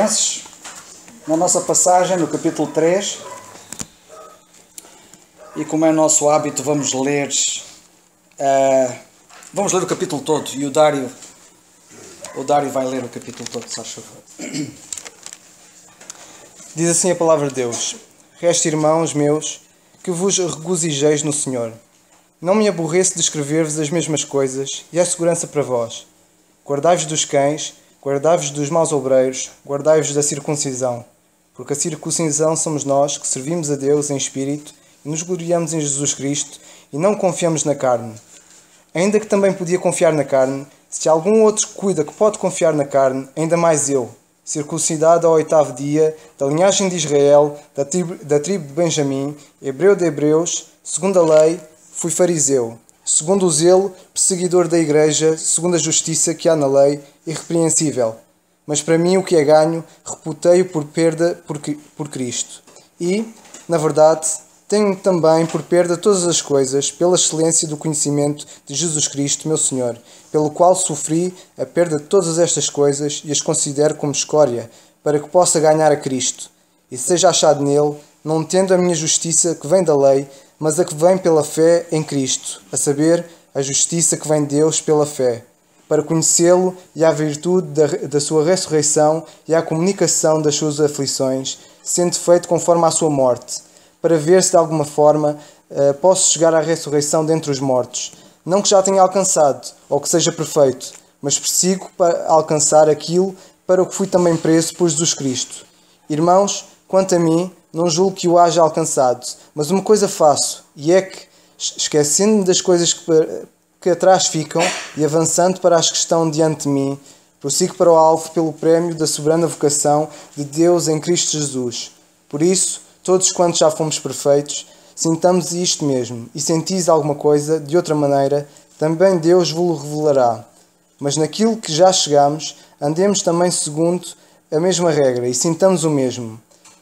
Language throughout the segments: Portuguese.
Filipenses, na nossa passagem, no capítulo 3. E como é nosso hábito, vamos ler o capítulo todo. E o Dário vai ler o capítulo todo, se faz favor. Diz assim a palavra de Deus: Resta, irmãos meus, que vos regozijeis no Senhor. Não me aborreço de escrever-vos as mesmas coisas, e há segurança para vós. Guardai-vos dos cães, guardai-vos dos maus obreiros, guardai-vos da circuncisão. Porque a circuncisão somos nós, que servimos a Deus em espírito, e nos gloriamos em Jesus Cristo, e não confiamos na carne. Ainda que também podia confiar na carne, se algum outro cuida que pode confiar na carne, ainda mais eu, circuncidado ao 8º dia, da linhagem de Israel, da tribo de Benjamim, hebreu de hebreus, segundo a lei, fui fariseu, segundo o zelo, perseguidor da igreja, segundo a justiça que há na lei, irrepreensível. Mas para mim o que é ganho, reputei-o por perda por Cristo. E, na verdade, tenho também por perda todas as coisas, pela excelência do conhecimento de Jesus Cristo, meu Senhor, pelo qual sofri a perda de todas estas coisas e as considero como escória, para que possa ganhar a Cristo, e seja achado nele, não tendo a minha justiça que vem da lei, mas a que vem pela fé em Cristo, a saber, a justiça que vem de Deus pela fé, para conhecê-lo e à virtude da sua ressurreição e à comunicação das suas aflições, sendo feito conforme à sua morte, para ver se de alguma forma posso chegar à ressurreição dentre os mortos. Não que já tenha alcançado, ou que seja perfeito, mas persigo para alcançar aquilo para o que fui também preso por Jesus Cristo. Irmãos, quanto a mim, não julgo que o haja alcançado, mas uma coisa faço, e é que, esquecendo-me das coisas que atrás ficam e avançando para as que estão diante de mim, prossigo para o alvo pelo prémio da soberana vocação de Deus em Cristo Jesus. Por isso, todos quantos já fomos perfeitos, sintamos isto mesmo, e sentis alguma coisa, de outra maneira, também Deus vos revelará. Mas naquilo que já chegamos, andemos também segundo a mesma regra, e sintamos o mesmo.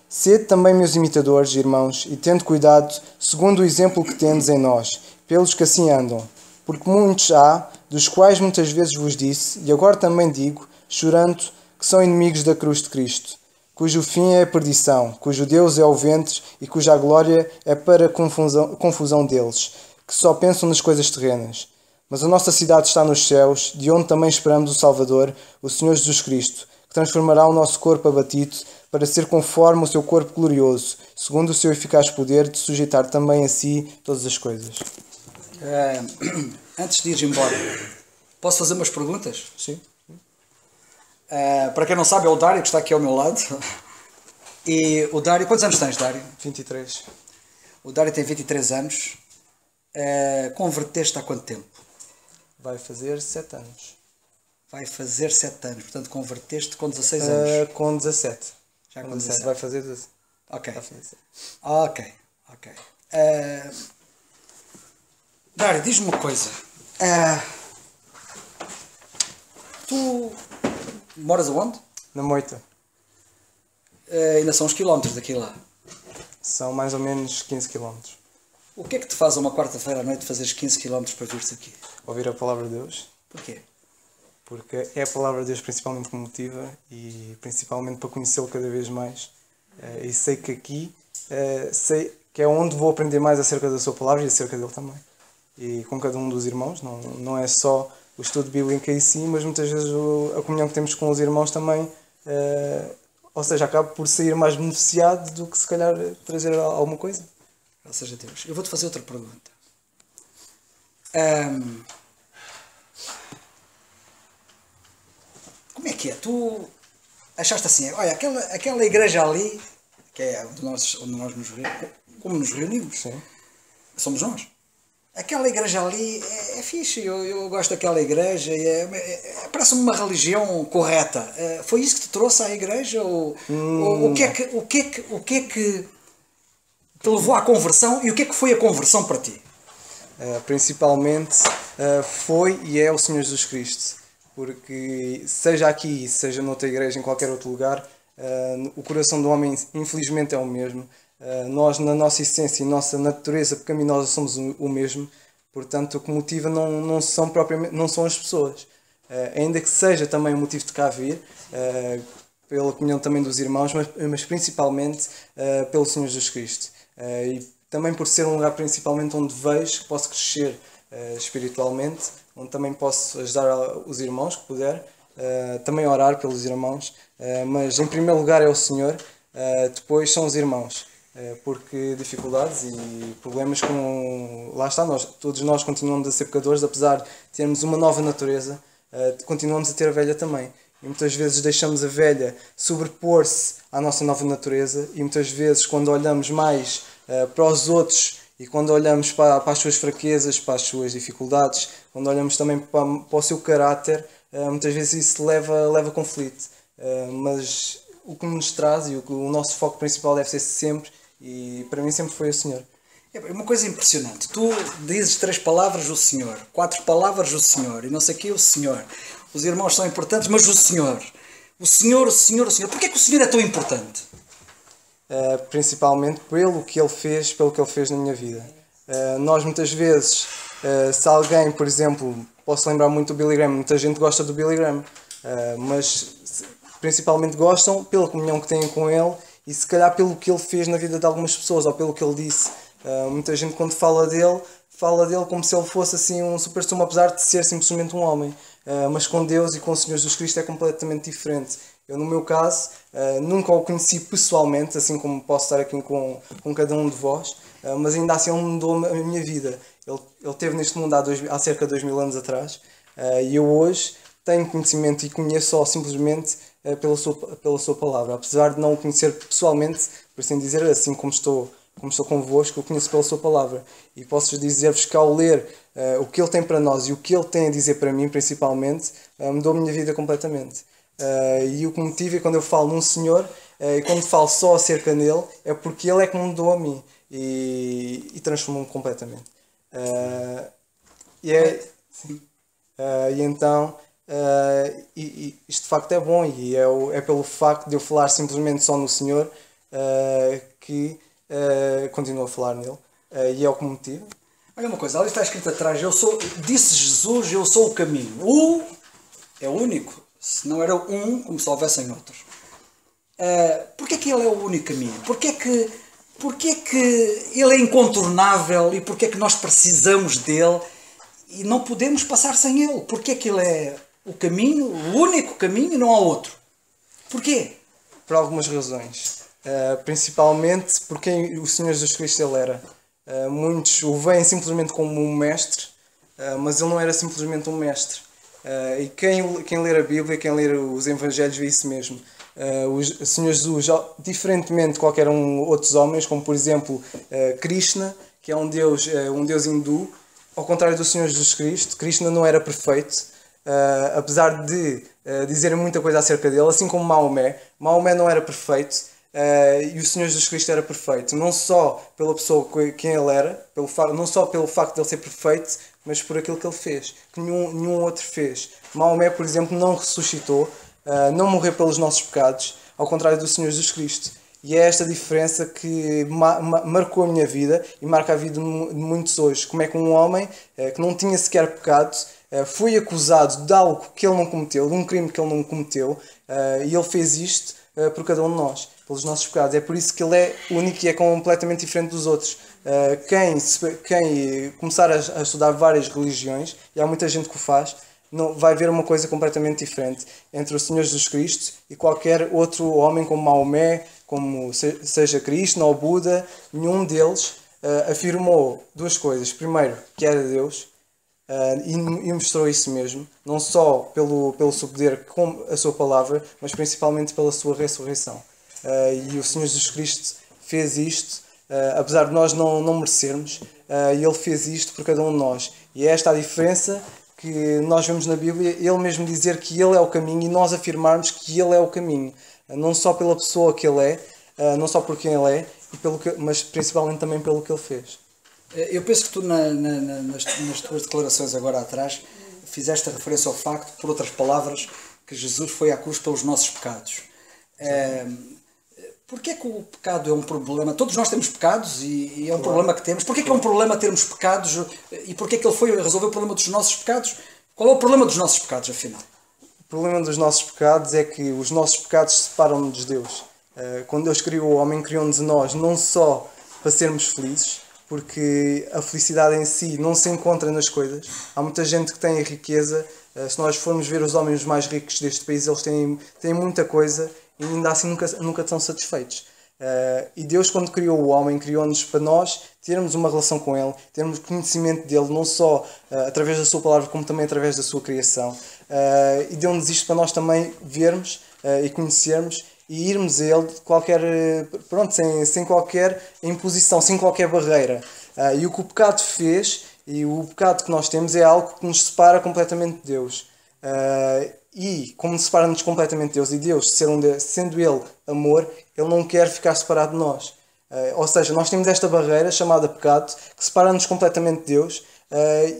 Sede também meus imitadores, irmãos, e tende cuidado, segundo o exemplo que tendes em nós, pelos que assim andam. Porque muitos há, dos quais muitas vezes vos disse, e agora também digo, chorando, que são inimigos da cruz de Cristo, cujo fim é a perdição, cujo Deus é o ventre e cuja glória é para a confusão deles, que só pensam nas coisas terrenas. Mas a nossa cidade está nos céus, de onde também esperamos o Salvador, o Senhor Jesus Cristo, que transformará o nosso corpo abatido para ser conforme o seu corpo glorioso, segundo o seu eficaz poder de sujeitar também a si todas as coisas. Antes de ir embora, posso fazer umas perguntas? Sim. Para quem não sabe, é o Dário que está aqui ao meu lado. E o Dário, quantos anos tens, Dário? 23. O Dário tem 23 anos. Converteste há quanto tempo? Vai fazer 7 anos. Vai fazer 7 anos, portanto converteste com 16 anos. Com 17. Já com 17. Vai fazer 17. Ok. Vai fazer 17. Ok. Dário, diz-me uma coisa. Tu moras aonde? Na Moita. Ainda são uns quilómetros daqui lá. São mais ou menos 15 km. O que é que te faz uma quarta-feira à noite fazeres 15 km para vir-te aqui? Ouvir a palavra de Deus. Porquê? Porque é a palavra de Deus principalmente que me motiva e principalmente para conhecê-lo cada vez mais. E sei que aqui sei que é onde vou aprender mais acerca da sua palavra e acerca dele também. E com cada um dos irmãos, não é só o estudo bíblico em si, mas muitas vezes a comunhão que temos com os irmãos também, ou seja, acaba por sair mais beneficiado do que se calhar trazer alguma coisa. Graças a Deus. Eu vou-te fazer outra pergunta. Como é que é? Tu achaste assim, olha, aquela igreja ali, que é onde nós nos reunimos, como nos reunimos, Sim. somos nós. Aquela igreja ali é fixe, eu gosto daquela igreja, parece-me uma religião correta. Foi isso que te trouxe à igreja? Ou o que é que te levou à conversão e o que é que foi a conversão para ti? Principalmente foi e é o Senhor Jesus Cristo. Porque seja aqui, seja noutra igreja, em qualquer outro lugar, o coração do homem infelizmente é o mesmo. Nós, na nossa essência e nossa natureza pecaminosa, somos o mesmo. Portanto, o que motiva não são as pessoas. Ainda que seja também o motivo de cá vir, pela comunhão também dos irmãos, mas principalmente pelo Senhor Jesus Cristo. E também por ser um lugar principalmente onde vejo que posso crescer espiritualmente, onde também posso ajudar os irmãos que puder, também orar pelos irmãos, mas em primeiro lugar é o Senhor, depois são os irmãos. Porque dificuldades e problemas com... Lá está, todos nós continuamos a ser pecadores, apesar de termos uma nova natureza, continuamos a ter a velha também. E muitas vezes deixamos a velha sobrepor-se à nossa nova natureza e muitas vezes quando olhamos mais para os outros e quando olhamos para as suas fraquezas, para as suas dificuldades, quando olhamos também para o seu caráter, muitas vezes isso leva a conflito. Mas o que nos traz e o nosso foco principal deve ser sempre, e para mim sempre foi o Senhor. É uma coisa impressionante. Tu dizes 3 palavras o Senhor, 4 palavras o Senhor, e não sei o que o Senhor. Os irmãos são importantes, mas o Senhor. O Senhor, o Senhor, o Senhor. Porquê que o Senhor é tão importante? Principalmente pelo que Ele fez na minha vida. Nós muitas vezes, se alguém, por exemplo, posso lembrar muito do Billy Graham, muita gente gosta do Billy Graham, mas principalmente gostam pela comunhão que têm com ele e se calhar pelo que ele fez na vida de algumas pessoas ou pelo que ele disse. Muita gente quando fala dele como se ele fosse assim um super-sumo, apesar de ser simplesmente um homem. Mas com Deus e com o Senhor Jesus Cristo é completamente diferente. Eu, no meu caso, nunca o conheci pessoalmente, assim como posso estar aqui com cada um de vós, mas ainda assim ele mudou a minha vida. Ele esteve neste mundo há cerca de 2000 anos atrás, e eu hoje tenho conhecimento e conheço só simplesmente pela sua palavra. Apesar de não o conhecer pessoalmente, por assim dizer, assim como estou convosco, eu conheço pela sua palavra. E posso dizer-vos que ao ler o que ele tem para nós e o que ele tem a dizer para mim, principalmente, mudou a minha vida completamente. E o que me motiva é quando eu falo num Senhor, e quando falo só acerca dele, é porque ele é que me mudou a mim e transformou-me completamente. E então, isto de facto é bom, e é pelo facto de eu falar simplesmente só no Senhor que continuo a falar nele, e é o que me motiva. Olha uma coisa, ali está escrito atrás, disse Jesus, eu sou o caminho. O é o único, se não era um, como se houvessem outros. Porquê que ele é o único caminho? Porquê que ele é incontornável e porquê que nós precisamos dele e não podemos passar sem ele? Porquê que ele é o caminho, o único caminho e não há outro? Porquê? Por algumas razões. Principalmente porque o Senhor Jesus Cristo ele era. Muitos o veem simplesmente como um mestre, mas ele não era simplesmente um mestre. E quem ler a Bíblia, quem ler os Evangelhos vê isso mesmo. O Senhor Jesus, diferentemente de qualquer outros homens, como por exemplo Krishna, que é um deus hindu, ao contrário do Senhor Jesus Cristo, Krishna não era perfeito, apesar de dizerem muita coisa acerca dele, assim como Maomé não era perfeito, e o Senhor Jesus Cristo era perfeito, não só pela pessoa quem ele era, não só pelo facto de ele ser perfeito, mas por aquilo que ele fez, que nenhum outro fez. Maomé, por exemplo, não ressuscitou, não morreu pelos nossos pecados, ao contrário do Senhor Jesus Cristo. E é esta diferença que marcou a minha vida e marca a vida de muitos hoje. Como é que um homem que não tinha sequer pecado foi acusado de algo que ele não cometeu, de um crime que ele não cometeu, e ele fez isto por cada um de nós, pelos nossos pecados. É por isso que ele é único e é completamente diferente dos outros. Quem começar a estudar várias religiões, e há muita gente que o faz, vai ver uma coisa completamente diferente entre o Senhor Jesus Cristo e qualquer outro homem como Maomé, como seja Krishna ou Buda. Nenhum deles afirmou duas coisas. Primeiro, que era Deus, e mostrou isso mesmo, não só pelo seu poder com a sua palavra, mas principalmente pela sua ressurreição. E o Senhor Jesus Cristo fez isto, apesar de nós não merecermos, e ele fez isto por cada um de nós. E é esta a diferença que nós vemos na Bíblia, ele mesmo dizer que ele é o caminho e nós afirmarmos que ele é o caminho, não só pela pessoa que ele é, não só por quem ele é, mas principalmente também pelo que ele fez. Eu penso que tu nas tuas declarações agora atrás fizeste a referência ao facto, por outras palavras, que Jesus foi à cruz pelos nossos pecados. Porquê que o pecado é um problema? Todos nós temos pecados e é um problema que temos. Porquê que é um problema termos pecados e porquê que ele foi resolver o problema dos nossos pecados? Qual é o problema dos nossos pecados, afinal? O problema dos nossos pecados é que os nossos pecados separam-nos de Deus. Quando Deus criou o homem, criou-nos a nós não só para sermos felizes, porque a felicidade em si não se encontra nas coisas. Há muita gente que tem riqueza. Se nós formos ver os homens mais ricos deste país, eles têm muita coisa e ainda assim nunca estão satisfeitos. E Deus, quando criou o homem, criou-nos para nós termos uma relação com Ele, termos conhecimento dele, não só através da sua palavra, como também através da sua criação. E deu-nos isto para nós também vermos e conhecermos e irmos a Ele sem qualquer imposição, sem qualquer barreira. E o que o pecado fez, e o pecado que nós temos, é algo que nos separa completamente de Deus. E como separa-nos completamente de Deus, e Deus, sendo Ele amor, Ele não quer ficar separado de nós. Ou seja, nós temos esta barreira chamada pecado, que separa-nos completamente de Deus.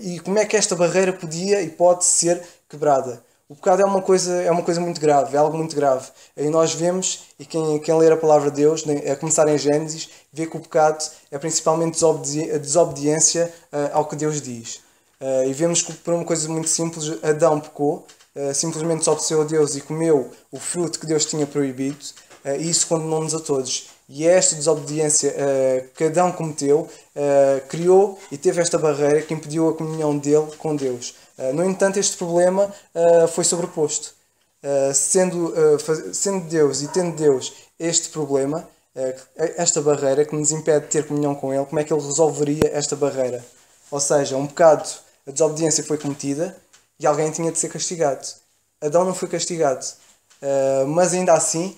E como é que esta barreira podia e pode ser quebrada? O pecado é uma coisa muito grave, é algo muito grave. E nós vemos, e quem ler a palavra de Deus, a começar em Gênesis, vê que o pecado é principalmente a desobediência ao que Deus diz. E vemos que por uma coisa muito simples, Adão pecou, simplesmente desobedeceu a Deus e comeu o fruto que Deus tinha proibido, e isso condenou-nos a todos. E esta desobediência que Adão cometeu criou e teve esta barreira que impediu a comunhão dele com Deus. No entanto, este problema foi sobreposto. Sendo Deus e tendo Deus este problema, esta barreira que nos impede de ter comunhão com Ele, como é que Ele resolveria esta barreira? Ou seja, um pecado, a desobediência foi cometida e alguém tinha de ser castigado. Adão não foi castigado, mas ainda assim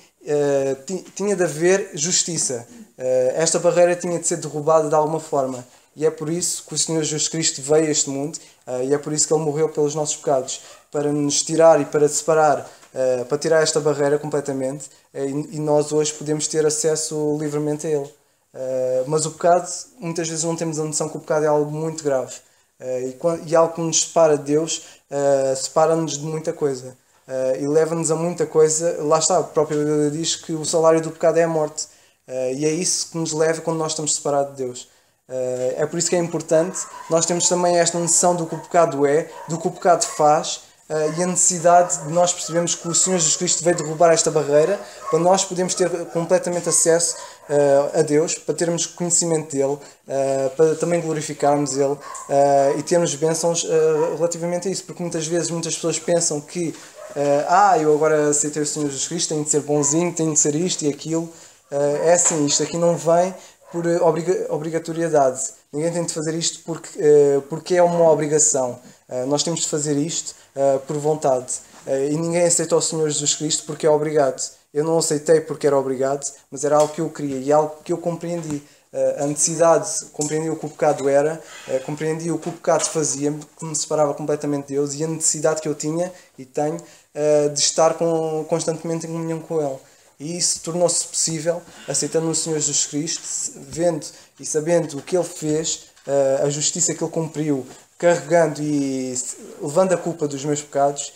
tinha de haver justiça. Esta barreira tinha de ser derrubada de alguma forma. E é por isso que o Senhor Jesus Cristo veio a este mundo, e é por isso que Ele morreu pelos nossos pecados, para nos tirar e para separar, para tirar esta barreira completamente, e nós hoje podemos ter acesso livremente a Ele. Mas o pecado, muitas vezes não temos a noção que o pecado é algo muito grave, e algo que nos separa de Deus, separa-nos de muita coisa, e leva-nos a muita coisa. Lá está, a própria Bíblia diz que o salário do pecado é a morte, e é isso que nos leva quando nós estamos separados de Deus. É por isso que é importante nós termos também esta noção do que o pecado é, do que o pecado faz, e a necessidade de nós percebermos que o Senhor Jesus Cristo veio derrubar esta barreira para nós podermos ter completamente acesso a Deus, para termos conhecimento dEle, para também glorificarmos Ele, e termos bênçãos relativamente a isso, porque muitas vezes muitas pessoas pensam que eu agora aceitei o Senhor Jesus Cristo, tenho de ser bonzinho, tenho de ser isto e aquilo. É assim, isto aqui não vem por obrigatoriedade. Ninguém tem de fazer isto porque é uma obrigação. Nós temos de fazer isto por vontade. E ninguém aceita o Senhor Jesus Cristo porque é obrigado. Eu não aceitei porque era obrigado, mas era algo que eu queria e algo que eu compreendi. A necessidade, compreendi o que o pecado era, compreendi o que o pecado fazia, que me separava completamente de Deus, e a necessidade que eu tinha e tenho de estar constantemente em comunhão com Ele. E isso tornou-se possível aceitando o Senhor Jesus Cristo, vendo e sabendo o que Ele fez, a justiça que Ele cumpriu, carregando e levando a culpa dos meus pecados,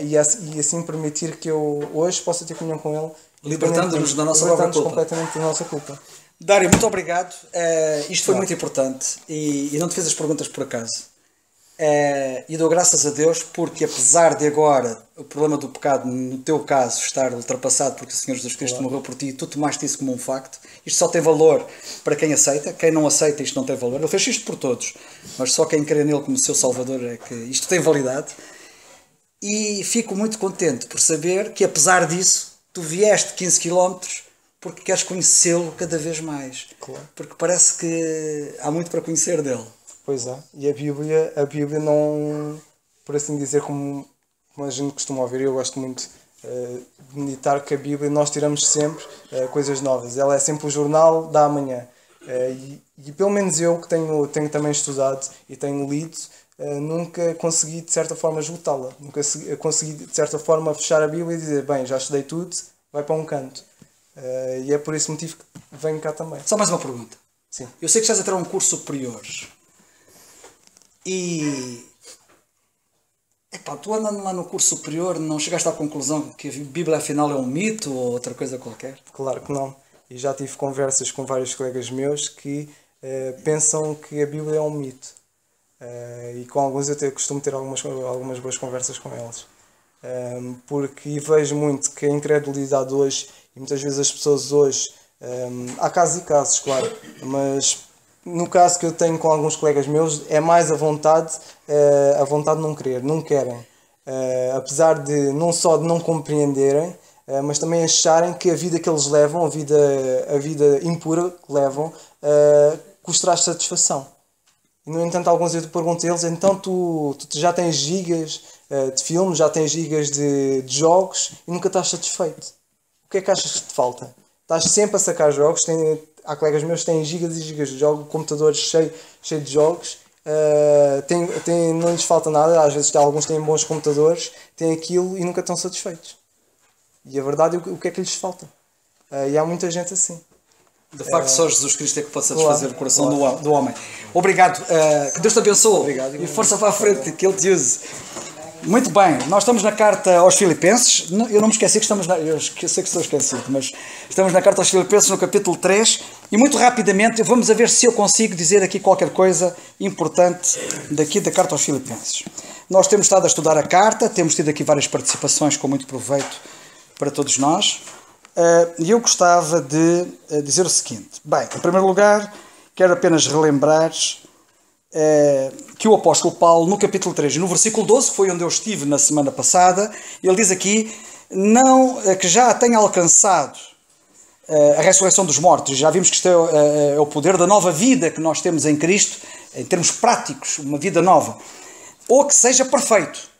e assim permitir que eu hoje possa ter comunhão com Ele, libertando-nos da nossa própria culpa. Completamente da nossa culpa. Dário, muito obrigado. Isto foi muito importante e não te fiz as perguntas por acaso. E dou graças a Deus porque, apesar de agora o problema do pecado, no teu caso, estar ultrapassado porque o Senhor Jesus Cristo morreu por ti e tu tomaste isso como um facto, isto só tem valor para quem aceita. Quem não aceita, isto não tem valor. Ele fez isto por todos, mas só quem crê nele como seu Salvador é que isto tem validade. E fico muito contente por saber que, apesar disso, tu vieste 15 km porque queres conhecê-lo cada vez mais. Claro. Porque parece que há muito para conhecer dele. Pois é. E a Bíblia não, por assim dizer, como a gente costuma ouvir, eu gosto muito de meditar que a Bíblia nós tiramos sempre coisas novas. Ela é sempre o jornal da amanhã. E pelo menos eu, que tenho também estudado e tenho lido, nunca consegui de certa forma esgotá-la. Nunca consegui de certa forma fechar a Bíblia e dizer, bem, já estudei tudo, vai para um canto. E é por esse motivo que venho cá também. Só mais uma pergunta. Sim. Eu sei que estás a ter um curso superior. E tu andando lá no curso superior não chegaste à conclusão que a Bíblia afinal é um mito ou outra coisa qualquer? Claro que não. E já tive conversas com vários colegas meus que pensam que a Bíblia é um mito. E com alguns eu costumo ter algumas boas conversas com eles. Porque vejo muito que a incredulidade hoje, e muitas vezes as pessoas hoje, há casos e casos, claro, mas no caso que eu tenho com alguns colegas meus, é mais a vontade de não querer, não querem. Apesar de não só de não compreenderem, mas também acharem que a vida que eles levam, a vida impura que levam, que os traz satisfação. E, no entanto, alguns eu pergunto a eles, então tu já tens gigas de filmes, já tens gigas de jogos e nunca estás satisfeito. O que é que achas que te falta? Estás sempre a sacar jogos, há colegas meus que têm gigas e gigas de jogos, computadores cheio de jogos, não lhes falta nada, às vezes alguns têm bons computadores, têm aquilo e nunca estão satisfeitos. E a verdade é o que é que lhes falta. E há muita gente assim. De facto, só Jesus Cristo é que pode satisfazer o coração do homem. Obrigado. Que Deus te abençoe. Obrigado. E força para a frente, que Ele te use. Muito bem. Nós estamos na carta aos Filipenses. Eu não me esqueci que estamos eu sei que estou esquecido, mas estamos na carta aos Filipenses, no capítulo 3. E muito rapidamente, vamos a ver se eu consigo dizer aqui qualquer coisa importante daqui da carta aos Filipenses. Nós temos estado a estudar a carta, temos tido aqui várias participações com muito proveito para todos nós. E eu gostava de dizer o seguinte. Bem, em primeiro lugar, quero apenas relembrar que o apóstolo Paulo, no capítulo 3, no versículo 12, que foi onde eu estive na semana passada, ele diz aqui que já tenha alcançado a ressurreição dos mortos. Já vimos que isto é o poder da nova vida que nós temos em Cristo, em termos práticos, uma vida nova. Ou que seja perfeito.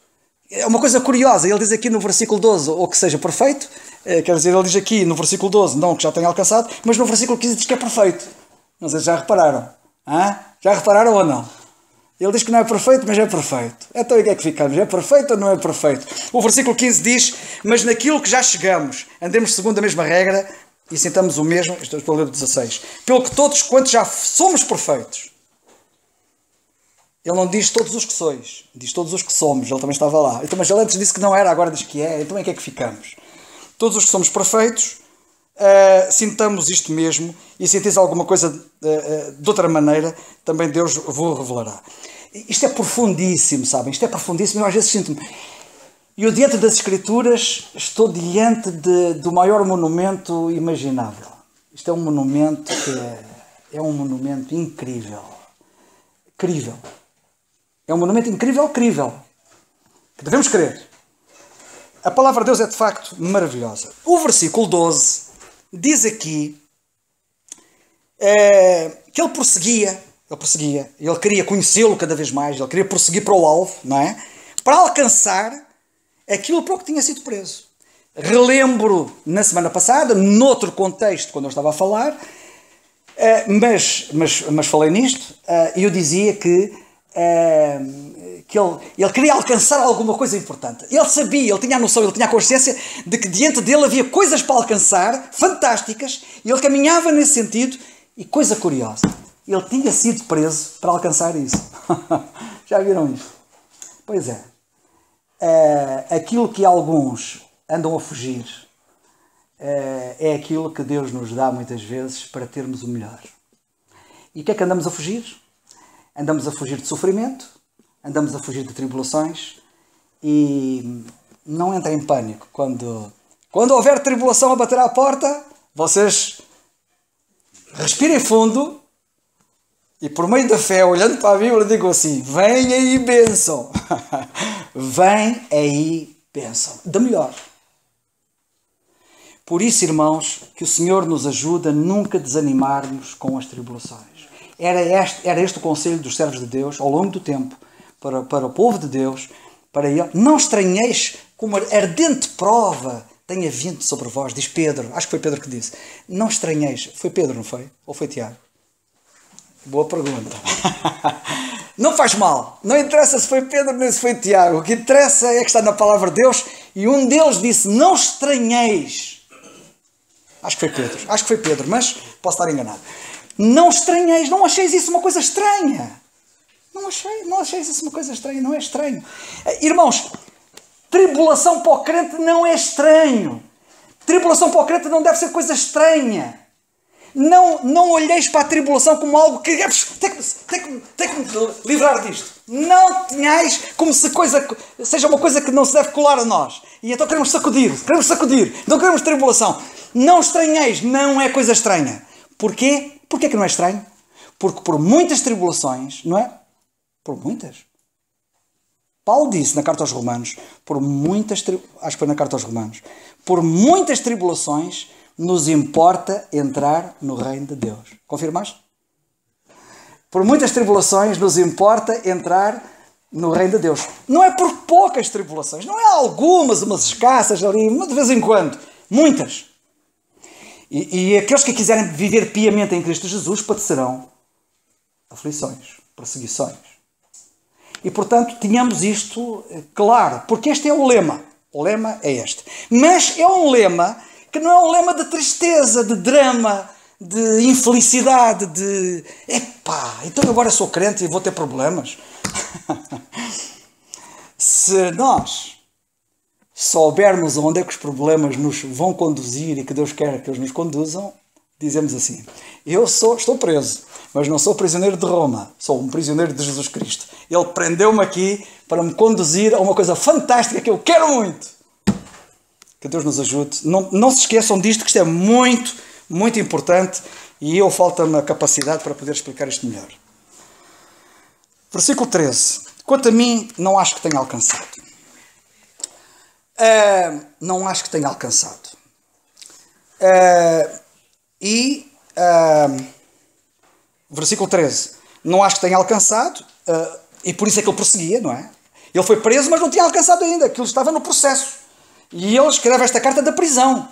É uma coisa curiosa, ele diz aqui no versículo 12, ou que seja perfeito, quer dizer, ele diz aqui no versículo 12, não que já tenha alcançado, mas no versículo 15 diz que é perfeito. Não sei se já repararam. Já repararam ou não? Ele diz que não é perfeito, mas é perfeito. Então, em que é que ficamos? É perfeito ou não é perfeito? O versículo 15 diz, mas naquilo que já chegamos, andemos segundo a mesma regra e sintamos o mesmo, estou a ler o 16, pelo que todos quantos já somos perfeitos. Ele não diz todos os que sois, diz todos os que somos, ele também estava lá. Então, mas ele antes disse que não era, agora diz que é, então em que é que ficamos? Todos os que somos perfeitos, sintamos isto mesmo, e sentis alguma coisa de outra maneira, também Deus vos revelará. Isto é profundíssimo, sabem? Isto é profundíssimo, eu às vezes sinto-me... Eu diante das Escrituras estou diante do maior monumento imaginável. Isto é um monumento que é um monumento incrível. Incrível. É um monumento incrível, crível. Que devemos crer. A palavra de Deus é de facto maravilhosa. O versículo 12 diz aqui que ele prosseguia, ele queria conhecê-lo cada vez mais, ele queria prosseguir para o alvo, não é? Para alcançar aquilo para o que tinha sido preso. Relembro na semana passada, noutro contexto, quando eu estava a falar, mas falei nisto, e eu dizia que ele queria alcançar alguma coisa importante. Ele sabia, ele tinha a noção, ele tinha a consciência de que diante dele havia coisas para alcançar, fantásticas, e ele caminhava nesse sentido. E coisa curiosa, ele tinha sido preso para alcançar isso. Já viram isto? Pois é. Aquilo que alguns andam a fugir é aquilo que Deus nos dá muitas vezes para termos o melhor. E o que é que andamos a fugir? Andamos a fugir de sofrimento, andamos a fugir de tribulações, e não entrem em pânico. Quando houver tribulação a bater à porta, vocês respirem fundo e, por meio da fé, olhando para a Bíblia, digam assim: vem aí bênção. Vem aí bênção. Da melhor. Por isso, irmãos, que o Senhor nos ajude a nunca desanimarmos com as tribulações. Era este o conselho dos servos de Deus ao longo do tempo, para o povo de Deus, para ele. Não estranheis como ardente prova tenha vindo sobre vós, diz Pedro. Acho que foi Pedro que disse. Não estranheis. Foi Pedro, não foi? Ou foi Tiago? Boa pergunta. Não faz mal. Não interessa se foi Pedro nem se foi Tiago. O que interessa é que está na palavra de Deus, e um deles disse: não estranheis. Acho que foi Pedro, mas posso estar enganado. Não estranheis, não acheis isso uma coisa estranha. Não acheis isso uma coisa estranha, não é estranho. Irmãos, tribulação para o crente não é estranho. Tribulação para o crente não deve ser coisa estranha. Não olheis para a tribulação como algo que tem que me livrar disto. Não tenhais como se seja uma coisa que não se deve colar a nós. E então queremos sacudir, não queremos tribulação. Não estranheis, não é coisa estranha. Porquê? Porquê que não é estranho? Porque por muitas tribulações, não é? Por muitas. Paulo disse na carta aos Romanos, acho que foi na carta aos Romanos, por muitas tribulações nos importa entrar no reino de Deus. Confirmaste? Por muitas tribulações nos importa entrar no reino de Deus. Não é por poucas tribulações, não é algumas, umas escassas ali, de vez em quando. Muitas. E aqueles que quiserem viver piamente em Cristo Jesus padecerão aflições, perseguições. E, portanto, tenhamos isto claro, porque este é o lema. O lema é este. Mas é um lema que não é um lema de tristeza, de drama, de infelicidade, de... Epá, então agora sou crente e vou ter problemas. Se nós soubermos onde é que os problemas nos vão conduzir e que Deus quer que eles nos conduzam, dizemos assim: estou preso, mas não sou prisioneiro de Roma, sou um prisioneiro de Jesus Cristo. Ele prendeu-me aqui para me conduzir a uma coisa fantástica que eu quero muito. Que Deus nos ajude. Não se esqueçam disto, que isto é muito, muito importante e falta-me a capacidade para poder explicar isto melhor. Versículo 13. Quanto a mim, não acho que tenha alcançado. Não acho que tenha alcançado. Versículo 13. Não acho que tenha alcançado, e por isso é que ele prosseguia, não é? Ele foi preso, mas não tinha alcançado ainda. Aquilo estava no processo. E ele escreve esta carta da prisão.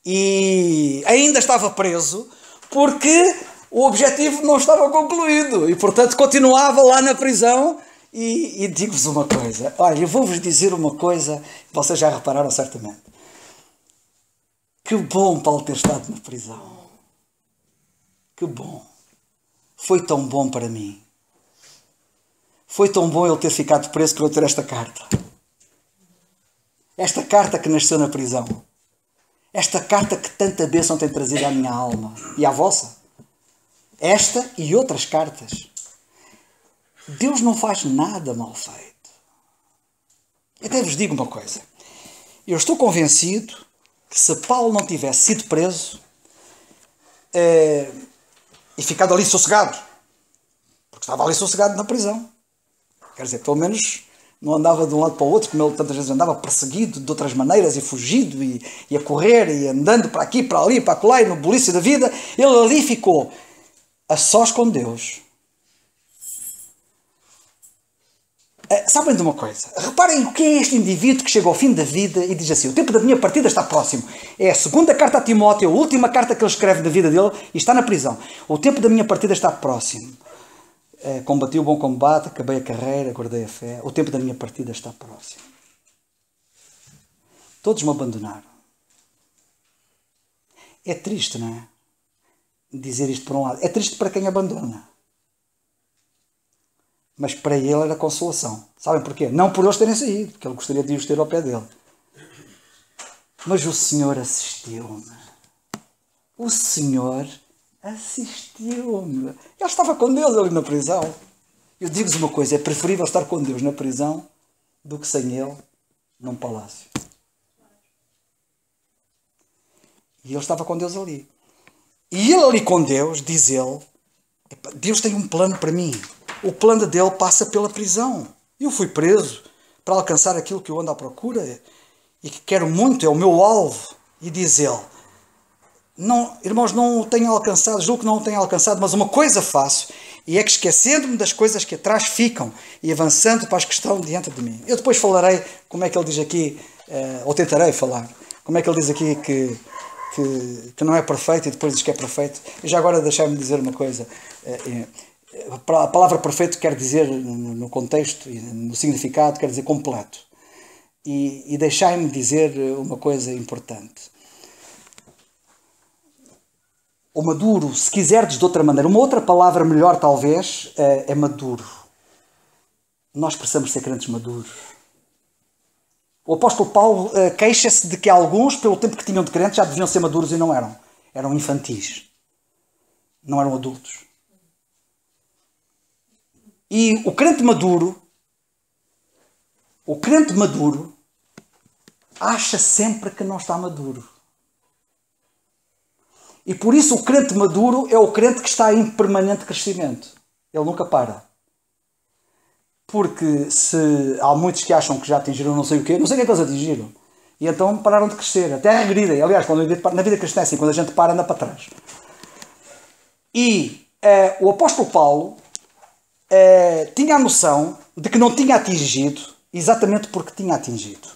E ainda estava preso porque o objetivo não estava concluído. E, portanto, continuava lá na prisão. E digo-vos uma coisa. Olha, eu vou-vos dizer uma coisa que vocês já repararam certamente. Que bom Paulo ter estado na prisão. Que bom. Foi tão bom para mim. Foi tão bom ele ter ficado preso para eu ter esta carta. Esta carta que nasceu na prisão. Esta carta que tanta bênção tem trazido à minha alma e à vossa. Esta e outras cartas. Deus não faz nada mal feito. Até vos digo uma coisa. Eu estou convencido que se Paulo não tivesse sido preso e ficado ali sossegado, porque estava ali sossegado na prisão, quer dizer, pelo menos não andava de um lado para o outro, como ele tantas vezes andava perseguido de outras maneiras e fugido e a correr e andando para aqui, para ali, para acolá e no bulício da vida, ele ali ficou a sós com Deus. Sabem de uma coisa? Reparem o que é este indivíduo que chega ao fim da vida e diz assim: o tempo da minha partida está próximo. É a segunda carta a Timóteo, a última carta que ele escreve da vida dele e está na prisão. O tempo da minha partida está próximo. Combati o bom combate, acabei a carreira, guardei a fé. O tempo da minha partida está próximo. Todos me abandonaram. É triste, não é? Dizer isto por um lado. É triste para quem abandona. Mas para ele era consolação. Sabem porquê? Não por eles terem saído, porque ele gostaria de os ter ao pé dele. Mas o Senhor assistiu-me. O Senhor assistiu-me. Ele estava com Deus ali na prisão. Eu digo-vos uma coisa, é preferível estar com Deus na prisão do que sem Ele num palácio. E ele estava com Deus ali. E ele ali com Deus, diz ele, Deus tem um plano para mim. O plano dele passa pela prisão. Eu fui preso para alcançar aquilo que eu ando à procura e que quero muito, é o meu alvo. E diz ele: não, irmãos, não o tenho alcançado, julgo que não o tenho alcançado, mas uma coisa faço, e é que esquecendo-me das coisas que atrás ficam e avançando para as que estão diante de mim. Eu depois falarei como é que ele diz aqui, ou tentarei falar, como é que ele diz aqui que não é perfeito e depois diz que é perfeito. E já agora deixai-me dizer uma coisa. A palavra perfeito quer dizer, no contexto e no significado, quer dizer completo. E deixai-me dizer uma coisa importante. O maduro, se quiserdes de outra maneira, uma outra palavra melhor talvez, é maduro. Nós precisamos ser crentes maduros. O apóstolo Paulo queixa-se de que alguns, pelo tempo que tinham de crentes, já deviam ser maduros e não eram. Eram infantis. não eram adultos. E o crente maduro acha sempre que não está maduro. E por isso o crente maduro é o crente que está em permanente crescimento. Ele nunca para. Porque se há muitos que acham que já atingiram não sei o que é que eles atingiram. E então pararam de crescer. Até regridem. Aliás, na vida cristã, assim, quando a gente para, anda para trás. E o apóstolo Paulo tinha a noção de que não tinha atingido, exatamente porque tinha atingido.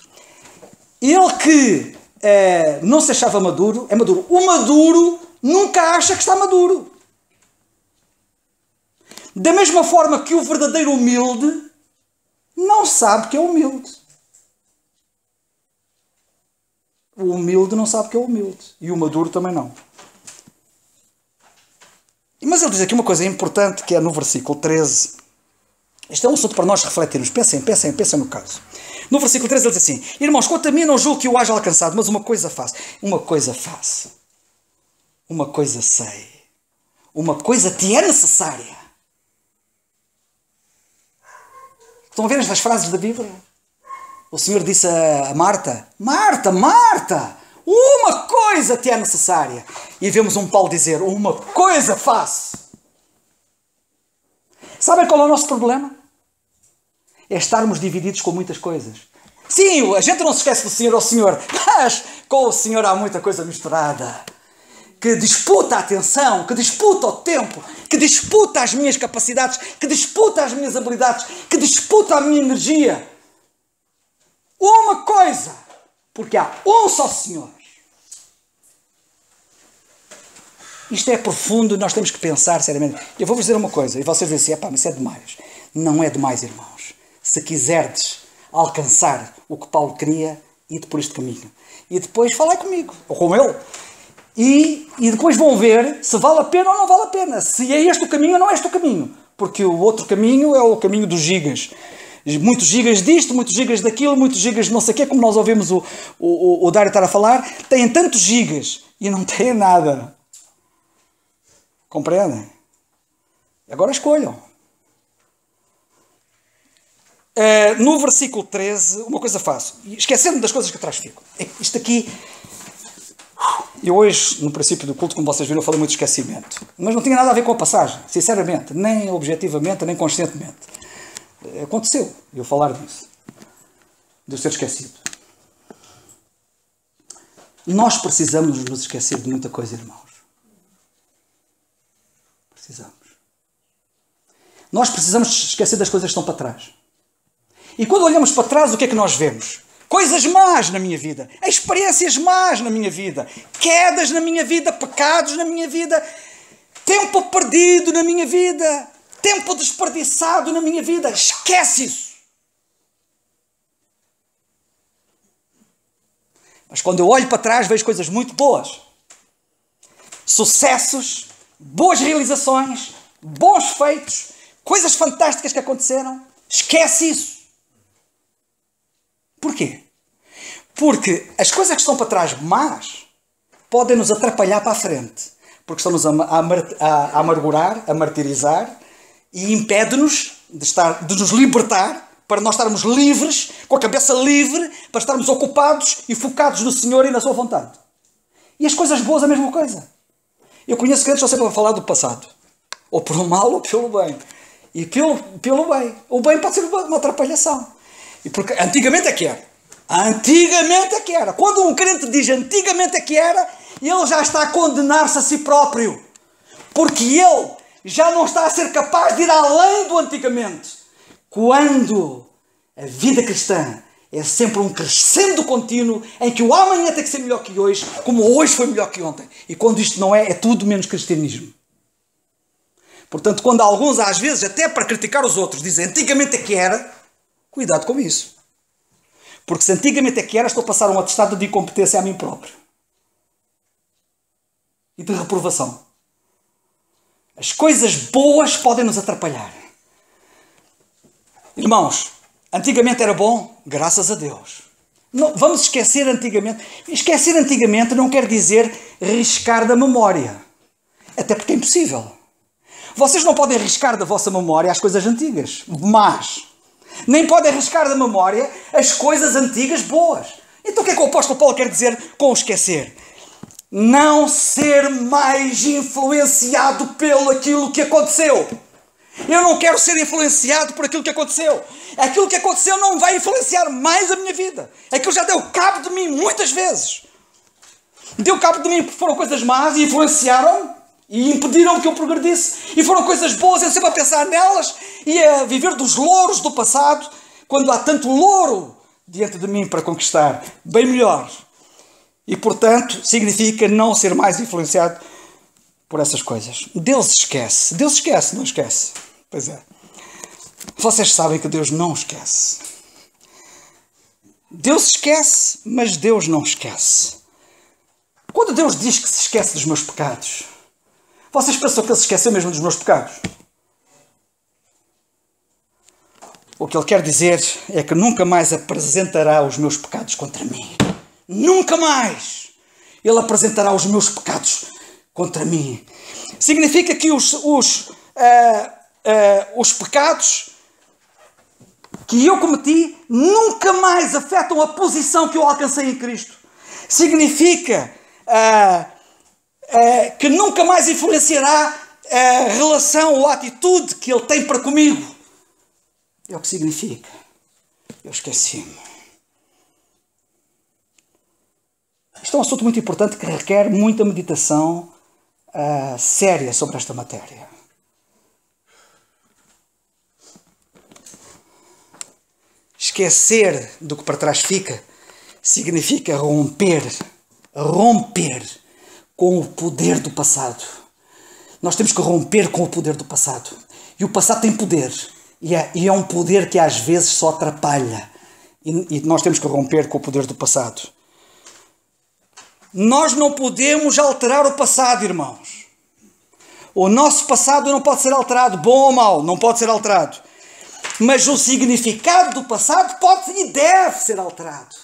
Ele que não se achava maduro, é maduro. O maduro nunca acha que está maduro. Da mesma forma que o verdadeiro humilde não sabe que é humilde. O humilde não sabe que é humilde. E o maduro também não. Mas ele diz aqui uma coisa importante, que é no versículo 13. Este é um assunto para nós refletirmos. Pensem no caso. No versículo 13 ele diz assim: irmãos, quanto a mim não julgo que o haja alcançado, mas uma coisa faço. Uma coisa faço. Uma coisa sei. Uma coisa te é necessária. Estão a ver estas frases da Bíblia? O Senhor disse a Marta: Marta, Marta, uma coisa te é necessária. E vemos um Paulo dizer: uma coisa faço. Sabem qual é o nosso problema? É estarmos divididos com muitas coisas. Sim, a gente não se esquece do Senhor ao Senhor, mas com o Senhor há muita coisa misturada. Que disputa a atenção, que disputa o tempo, que disputa as minhas capacidades, que disputa as minhas habilidades, que disputa a minha energia. Uma coisa, porque há um só Senhor. Isto é profundo e nós temos que pensar seriamente. Eu vou-vos dizer uma coisa, e vocês dizem assim: mas isso é demais. Não é demais, irmãos. Se quiserdes alcançar o que Paulo queria, ide por este caminho. E depois falai comigo, ou com ele. E depois vão ver se vale a pena ou não vale a pena. Se é este o caminho ou não é este o caminho. Porque o outro caminho é o caminho dos gigas. Muitos gigas disto, muitos gigas daquilo, muitos gigas de não sei o quê, como nós ouvimos o Dário estar a falar. Têm tantos gigas e não têm nada. Compreendem? Agora escolham. No versículo 13, uma coisa faço. Esquecendo das coisas que atrás fico. Isto aqui... Eu hoje, no princípio do culto, como vocês viram, eu falei muito de esquecimento. Mas não tinha nada a ver com a passagem, sinceramente. Nem objetivamente, nem conscientemente. Aconteceu eu falar disso. De eu ser esquecido. Nós precisamos nos esquecer de muita coisa, irmãos. Precisamos. Nós precisamos esquecer das coisas que estão para trás. E quando olhamos para trás, o que é que nós vemos? Coisas más na minha vida, experiências más na minha vida, quedas na minha vida, pecados na minha vida, tempo perdido na minha vida, tempo desperdiçado na minha vida. Esquece isso. Mas quando eu olho para trás, vejo coisas muito boas. Sucessos, boas realizações, bons feitos, coisas fantásticas que aconteceram. Esquece isso. Porquê? Porque as coisas que estão para trás más podem nos atrapalhar para a frente. Porque estão-nos a amargurar, a martirizar e impede-nos de nos libertar para nós estarmos livres, com a cabeça livre, para estarmos ocupados e focados no Senhor e na sua vontade. E as coisas boas a mesma coisa. Eu conheço crentes que estão sempre a falar do passado. Ou pelo mal ou pelo bem. E pelo bem. O bem pode ser uma atrapalhação. E porque antigamente é que era. Antigamente é que era. Quando um crente diz antigamente é que era, ele já está a condenar-se a si próprio. Porque ele já não está a ser capaz de ir além do antigamente. Quando a vida cristã é sempre um crescendo contínuo em que o amanhã tem que ser melhor que hoje, como hoje foi melhor que ontem. E quando isto não é, é tudo menos cristianismo. Portanto, quando alguns, às vezes, até para criticar os outros, dizem antigamente é que era, cuidado com isso. Porque se antigamente é que era, estou a passar um atestado de incompetência a mim próprio. E de reprovação. As coisas boas podem nos atrapalhar. Irmãos, antigamente era bom, graças a Deus. Não, vamos esquecer antigamente. Esquecer antigamente não quer dizer riscar da memória. Até porque é impossível. Vocês não podem arriscar da vossa memória as coisas antigas, más. Nem podem arriscar da memória as coisas antigas boas. Então o que é que o apóstolo Paulo quer dizer com o esquecer? Não ser mais influenciado pelo aquilo que aconteceu. Eu não quero ser influenciado por aquilo que aconteceu. Aquilo que aconteceu não vai influenciar mais a minha vida. Aquilo já deu cabo de mim muitas vezes. Deu cabo de mim porque foram coisas más e influenciaram e impediram que eu progredisse. E foram coisas boas, eu sempre a pensar nelas e a viver dos louros do passado, quando há tanto louro diante de mim para conquistar, bem melhor. E, portanto, significa não ser mais influenciado por essas coisas. Deus esquece. Deus esquece, não esquece. Pois é. Vocês sabem que Deus não esquece. Deus esquece, mas Deus não esquece. Quando Deus diz que se esquece dos meus pecados, vocês pensam que Ele se esqueceu mesmo dos meus pecados? O que Ele quer dizer é que nunca mais apresentará os meus pecados contra mim. Nunca mais Ele apresentará os meus pecados contra mim. Significa que os pecados que eu cometi nunca mais afetam a posição que eu alcancei em Cristo. Significa que nunca mais influenciará a relação ou a atitude que Ele tem para comigo. É o que significa. Eu esqueci-me. Isto é um assunto muito importante que requer muita meditação séria sobre esta matéria. Esquecer do que para trás fica significa romper com o poder do passado. Nós temos que romper com o poder do passado. E o passado tem poder. E é um poder que às vezes só atrapalha. E nós temos que romper com o poder do passado. Nós não podemos alterar o passado, irmãos. O nosso passado não pode ser alterado, bom ou mau, não pode ser alterado. Mas o significado do passado pode e deve ser alterado.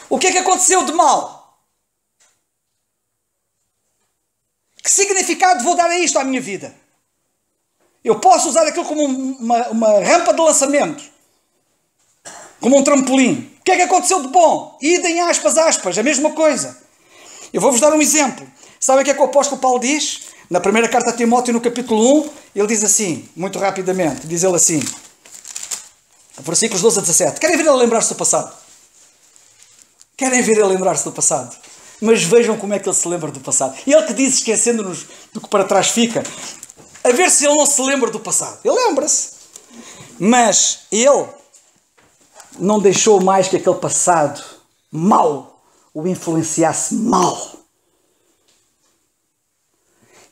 O que é que aconteceu de mal? Que significado vou dar a isto à minha vida? Eu posso usar aquilo como uma rampa de lançamento, como um trampolim. O que é que aconteceu de bom? Idem aspas, a mesma coisa. Eu vou-vos dar um exemplo. Sabem o que é que o apóstolo Paulo diz? Na primeira carta a Timóteo, no capítulo 1, ele diz assim, muito rapidamente, diz ele assim, versículos 12 a 17. Querem ver ele lembrar-se do passado? Querem ver ele lembrar-se do passado? Mas vejam como é que ele se lembra do passado. Ele que diz, esquecendo-nos do que para trás fica, a ver se ele não se lembra do passado. Ele lembra-se. Mas ele não deixou mais que aquele passado mau o influenciasse mal.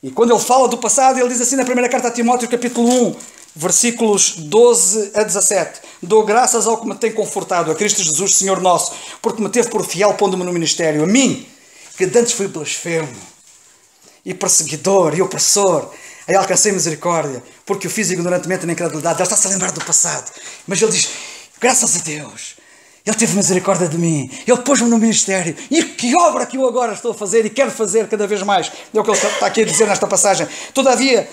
E quando ele fala do passado, ele diz assim na primeira carta a Timóteo, capítulo 1, versículos 12 a 17. Dou graças ao que me tem confortado, a Cristo Jesus, Senhor nosso, porque me teve por fiel pondo-me no ministério. A mim, que antes fui blasfemo, e perseguidor, e opressor, aí alcancei misericórdia, porque o fiz ignorantemente na incredulidade. Ele está-se a lembrar do passado. Mas ele diz, graças a Deus, Ele teve misericórdia de mim. Ele pôs-me no ministério. E que obra que eu agora estou a fazer e quero fazer cada vez mais. É o que ele está aqui a dizer nesta passagem. Todavia,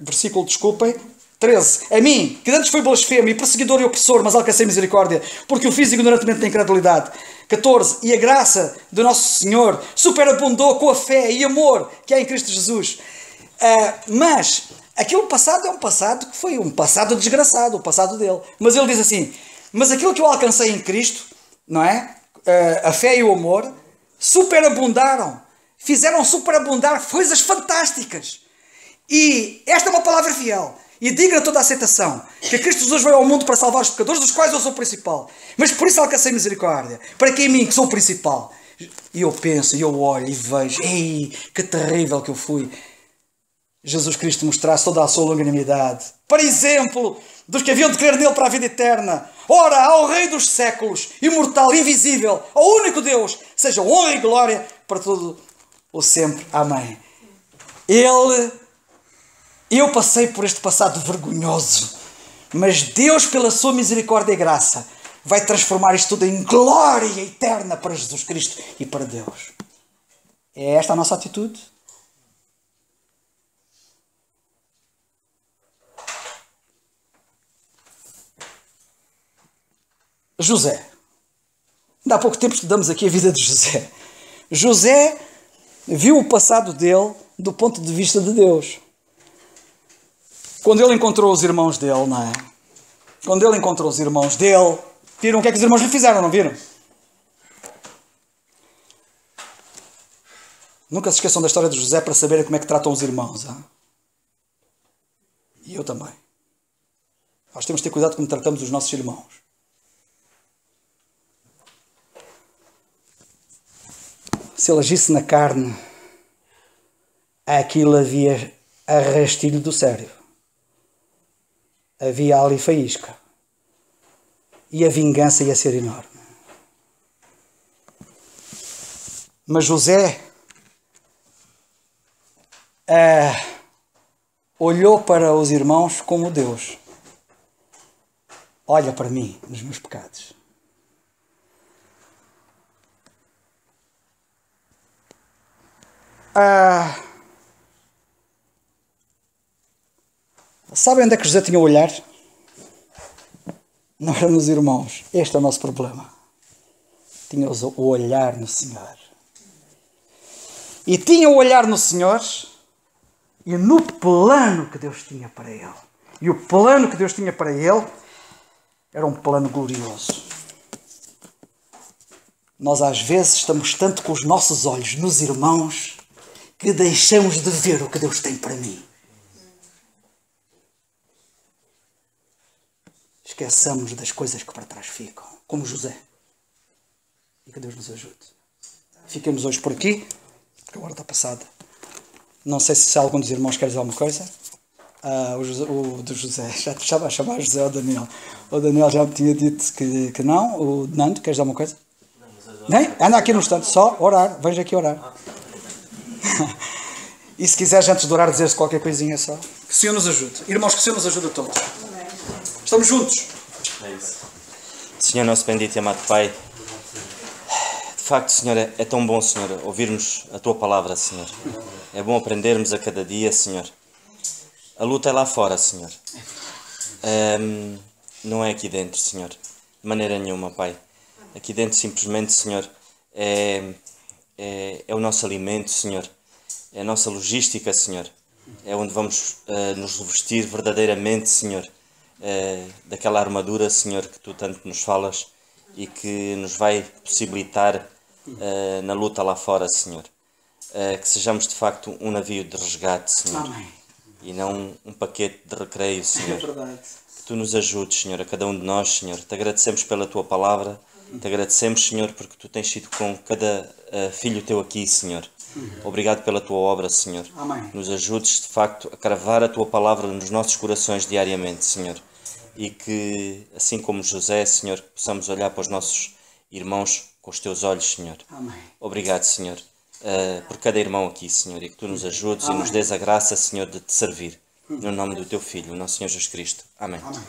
versículo, desculpem, 13. A mim, que antes fui blasfemo e perseguidor e opressor, mas alcancei misericórdia, porque o fiz ignorantemente na incredulidade. 14. E a graça do nosso Senhor superabundou com a fé e amor que há em Cristo Jesus. Mas aquele passado é um passado que foi um passado desgraçado, o passado dele. Mas ele diz assim, mas aquilo que eu alcancei em Cristo, não é? A fé e o amor, superabundaram, fizeram superabundar coisas fantásticas. E esta é uma palavra fiel e digna de toda a aceitação, que Cristo Jesus veio ao mundo para salvar os pecadores, dos quais eu sou o principal. Mas por isso alcancei misericórdia, para que em mim, que sou o principal. E eu penso, e eu olho e vejo, ei, que terrível que eu fui. Jesus Cristo mostrasse toda a sua longanimidade, para exemplo dos que haviam de crer nele para a vida eterna. Ora, ao Rei dos séculos, imortal, invisível, ao único Deus, seja honra e glória para todo o sempre. Amém. Eu passei por este passado vergonhoso, mas Deus, pela sua misericórdia e graça, vai transformar isto tudo em glória eterna para Jesus Cristo e para Deus. É esta a nossa atitude? José. Ainda há pouco tempo estudamos aqui a vida de José. José viu o passado dele do ponto de vista de Deus. Quando ele encontrou os irmãos dele, não é? Quando ele encontrou os irmãos dele, viram o que é que os irmãos lhe fizeram, não viram? Nunca se esqueçam da história de José para saberem como é que tratam os irmãos. Hein? E eu também. Nós temos de ter cuidado como tratamos os nossos irmãos. Se ele agisse na carne, aquilo havia arrastilho do cérebro. Havia ali faísca. E a vingança ia ser enorme. Mas José olhou para os irmãos como Deus olha para mim nos meus pecados. Sabem onde é que José tinha o olhar? Não era nos irmãos. Este é o nosso problema. Tinha o olhar no Senhor. E tinha o olhar no Senhor e no plano que Deus tinha para ele. E o plano que Deus tinha para ele era um plano glorioso. Nós às vezes estamos tanto com os nossos olhos nos irmãos que deixamos de ver o que Deus tem para mim. Esqueçamos das coisas que para trás ficam, como José. E que Deus nos ajude. Fiquemos hoje por aqui, porque a hora está passada. Não sei se algum dos irmãos quer dizer alguma coisa. O do José, já te estava a chamar José ou Daniel. O Daniel já me tinha dito que não. O Nando, queres dizer alguma coisa? Nem? Anda aqui no instante, só orar. Veja aqui orar. E se quiseres, antes de orar, dizer-se qualquer coisinha só. Que o Senhor nos ajude. Irmãos, que o Senhor nos ajude a todos. Estamos juntos. É isso. Senhor nosso bendito e amado Pai, de facto, Senhor, é tão bom, Senhor, ouvirmos a Tua palavra, Senhor. É bom aprendermos a cada dia, Senhor. A luta é lá fora, Senhor. Não é aqui dentro, Senhor. De maneira nenhuma, Pai. Aqui dentro, simplesmente, Senhor, é o nosso alimento, Senhor. É a nossa logística, Senhor. É onde vamos nos revestir verdadeiramente, Senhor. Daquela armadura, Senhor, que Tu tanto nos falas e que nos vai possibilitar na luta lá fora, Senhor. Que sejamos de facto um navio de resgate, Senhor. Amém. E não um paquete de recreio, Senhor. É verdade. Que Tu nos ajudes, Senhor, a cada um de nós, Senhor. Te agradecemos pela Tua palavra. Te agradecemos, Senhor, porque Tu tens sido com cada filho Teu aqui, Senhor. Obrigado pela Tua obra, Senhor. Amém. Nos ajudes, de facto, a cravar a Tua palavra nos nossos corações diariamente, Senhor. E que, assim como José, Senhor, possamos olhar para os nossos irmãos com os Teus olhos, Senhor. Amém. Obrigado, Senhor, por cada irmão aqui, Senhor, e que Tu nos ajudes Amém. e nos dês a graça, Senhor, de Te servir. No nome do Teu Filho, o nosso Senhor Jesus Cristo. Amém. Amém.